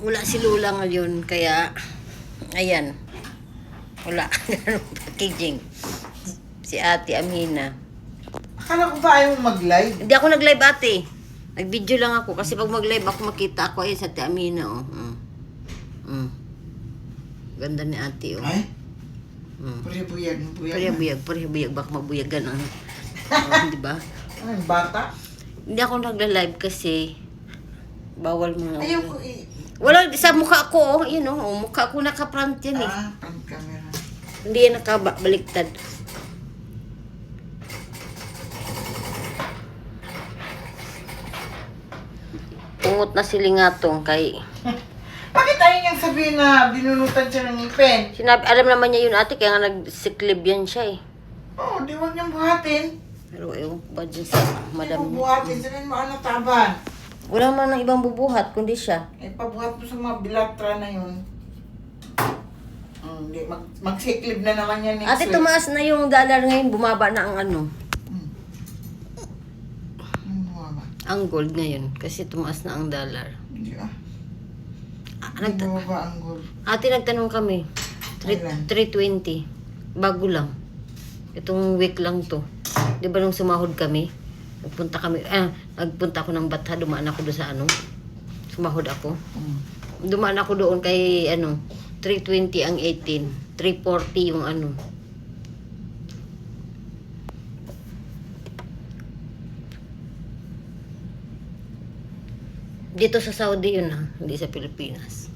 Wala si Lola ngayon, kaya, ayan. Wala. Packaging. Si Ate Amina. Akala ko ba ayaw mag-live? Hindi ako nag-live, ate. Nag-video lang ako. Kasi pag mag-live ako, makita ako. Ayun, sa Ate Amina, oh. Ganda ni ate, oh. Ay? Mm. Puri-buyag. Pare-buyag. Baka mabuyagan, oh. Di ba? Ano yung bata? Hindi ako nagla-live kasi bawal mga... Ayaw ko Wala, sa mukha ko, oh. Yun, oh. Mukha ko naka-front yan, eh. front camera. Hindi yan nakabaliktad. Pungot na silingatong kay... Bakit ayaw niyang sabihin na binunutan siya ng ngipin? Sinabi, alam naman niya yun, ate, kaya nga nagsiklib yan siya, eh. Oo, di wag niyang buhatin. Pero ewan ko ba dyan sa Hindi madam mo buhatin. Sabihin mo, ano taban? Wala man ng ibang bubuhat, kundi siya. Eh, pabuhat mo sa mga bilatra na yun. Hindi, magsiklib na naman yan next Ate, week. tumaas na yung dollar ngayon, bumaba na ang ano, Ano ba? ang gold ngayon. Kasi tumaas na ang dollar. Hindi Nagta- Hindi ba ang gold? Ate, nagtanong kami. Kailan? 320. Bago lang. Itong week lang to. Di ba nung sumahod kami? Nagpunta ako ng Batha, dumaan ako doon sa ano. Sumahod ako. Dumaan ako doon kay 320 ang 18. 340 yung ano. Dito sa Saudi yun, hindi sa Pilipinas.